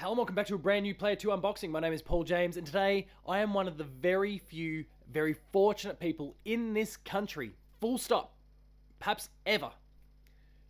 Hello and welcome back to a brand new Player 2 unboxing. My name is Paul James and today I am one of the very few, very fortunate people in this country, full stop, perhaps ever,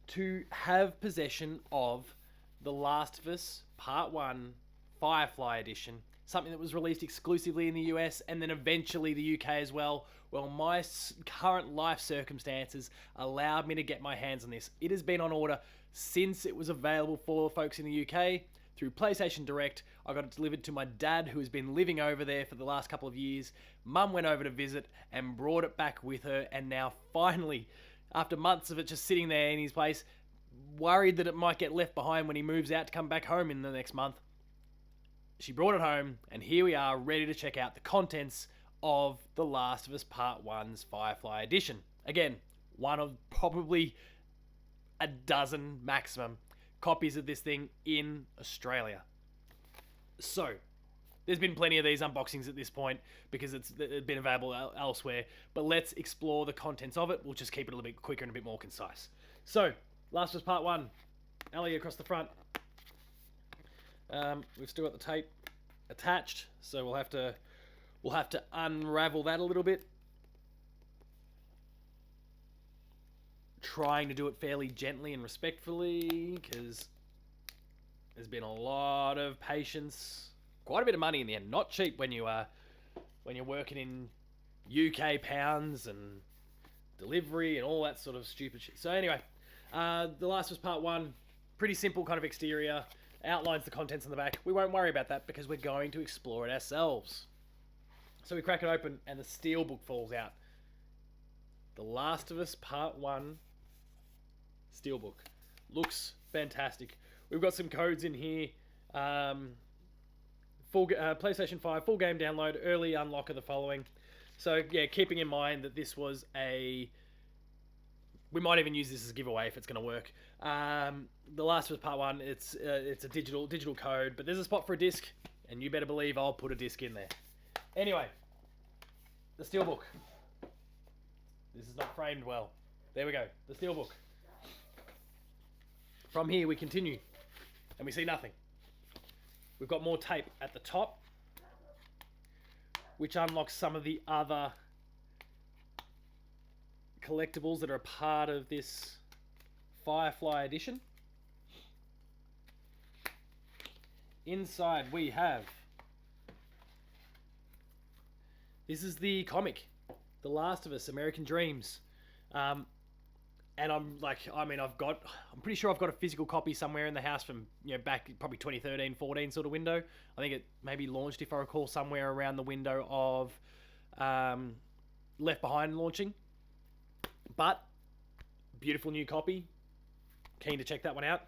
to have possession of The Last of Us Part 1 Firefly Edition. Something that was released exclusively in the US and then eventually the UK as well. Well, my current life circumstances allowed me to get my hands on this. It has been on order since it was available for folks in the UK. Through PlayStation Direct, I got it delivered to my dad, who has been living over there for the last couple of years. Mum went over to visit and brought it back with her, and now finally, after months of it just sitting there in his place, worried that it might get left behind when he moves out to come back home in the next month, she brought it home, and here we are, ready to check out the contents of The Last of Us Part 1's Firefly Edition. Again, one of probably a dozen maximum copies of this thing in Australia. So, there's been plenty of these unboxings at this point because it's been available elsewhere, but let's explore the contents of it. We'll just keep it a little bit quicker and a bit more concise. So, Last of Us Part 1, Ellie across the front. We've still got the tape attached, so we'll have to unravel that a little bit. Trying to do it fairly gently and respectfully because there's been a lot of patience, quite a bit of money in the end. Not cheap when you're working in UK pounds and delivery and all that sort of stupid shit. So anyway, The Last of Us Part 1, pretty simple kind of exterior, outlines the contents on the back. We won't worry about that because we're going to explore it ourselves. So we crack it open and the steelbook falls out. The Last of Us Part 1 steelbook. Looks fantastic. We've got some codes in here. PlayStation 5, full game download, early unlock of the following. So yeah, keeping in mind that this was we might even use this as a giveaway if it's going to work. The Last of Us Part 1, it's a digital code, but there's a spot for a disc, and you better believe I'll put a disc in there. Anyway, the steelbook. This is not framed well. There we go, the steelbook. From here we continue, and we see nothing. We've got more tape at the top, which unlocks some of the other collectibles that are a part of this Firefly Edition. Inside we have... This is the comic, The Last of Us, American Dreams. And I'm pretty sure I've got a physical copy somewhere in the house from, back probably 2013, 14 sort of window. I think it maybe launched, if I recall, somewhere around the window of Left Behind launching. But, beautiful new copy. Keen to check that one out.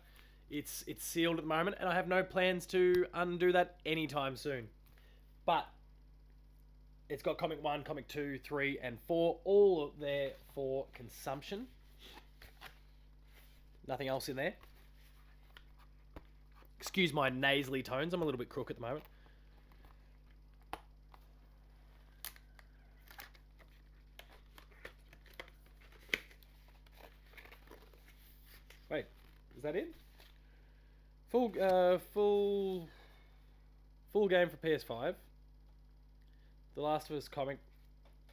It's sealed at the moment, and I have no plans to undo that anytime soon. But it's got Comic 1, Comic 2, 3, and 4, all there for consumption. Nothing else in there. Excuse my nasally tones, I'm a little bit crook at the moment. Wait, is that it? Full game for PS5. The Last of Us comic,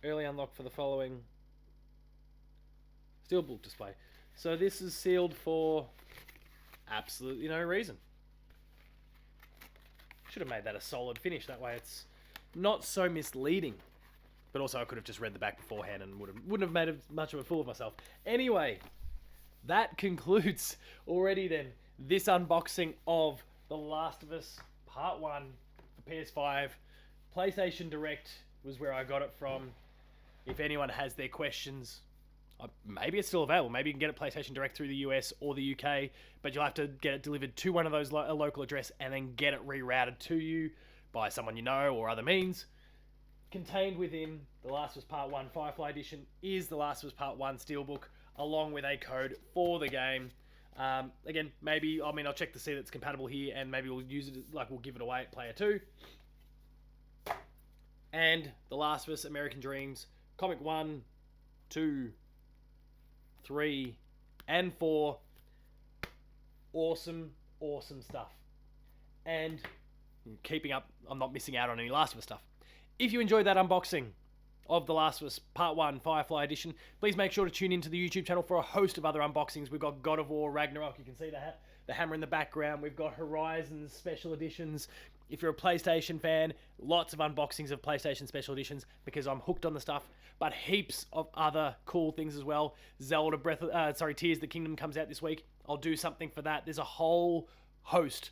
early unlock for the following. Steelbook display. So this is sealed for absolutely no reason. Should have made that a solid finish, that way it's not so misleading. But also I could have just read the back beforehand and wouldn't have made much of a fool of myself. Anyway, that concludes already then this unboxing of The Last of Us Part 1 for PS5. PlayStation Direct was where I got it from. If anyone has their questions, maybe it's still available. Maybe you can get it PlayStation Direct through the US or the UK, but you'll have to get it delivered to one of those a local address and then get it rerouted to you by someone you know or other means. Contained within The Last of Us Part 1 Firefly Edition is The Last of Us Part 1 Steelbook, along with a code for the game. Again, maybe, I'll check to see that it's compatible here, and maybe we'll use it, we'll give it away at Player 2. And The Last of Us American Dreams, Comic 1, 2, 3, and 4. Awesome, awesome stuff. and keeping up. I'm not missing out on any Last of Us stuff. If you enjoyed that unboxing of The Last of Us Part 1 Firefly Edition, please make sure to tune into the YouTube channel for a host of other unboxings. We've got God of War Ragnarok. You can see the hammer in the background. We've got Horizon Special Editions. If you're a PlayStation fan, lots of unboxings of PlayStation Special Editions because I'm hooked on the stuff, but heaps of other cool things as well. Zelda Tears of the Kingdom comes out this week. I'll do something for that. There's a whole host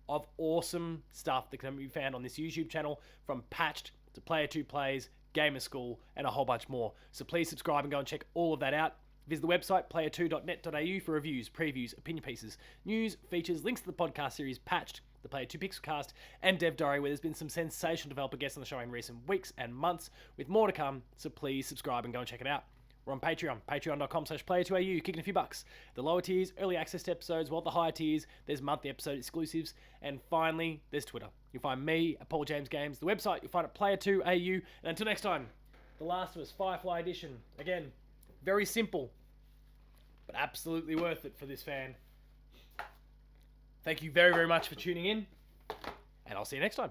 of awesome stuff that can be found on this YouTube channel, from Patched to Player 2 Plays, Gamer School, and a whole bunch more. So please subscribe and go and check all of that out. Visit the website, player2.net.au, for reviews, previews, opinion pieces, news, features, links to the podcast series Patched, the Player 2 Pixelcast, and Dev Diary, where there's been some sensational developer guests on the show in recent weeks and months, with more to come, so please subscribe and go and check it out. We're on Patreon, patreon.com/player2au, kicking a few bucks. The lower tiers, early access to episodes, while the higher tiers, there's monthly episode exclusives, and finally, there's Twitter. You'll find me at Paul James Games. The website, you'll find at player2au, and until next time, The Last of Us Firefly Edition. Again, very simple, but absolutely worth it for this fan. Thank you very, very much for tuning in, and I'll see you next time.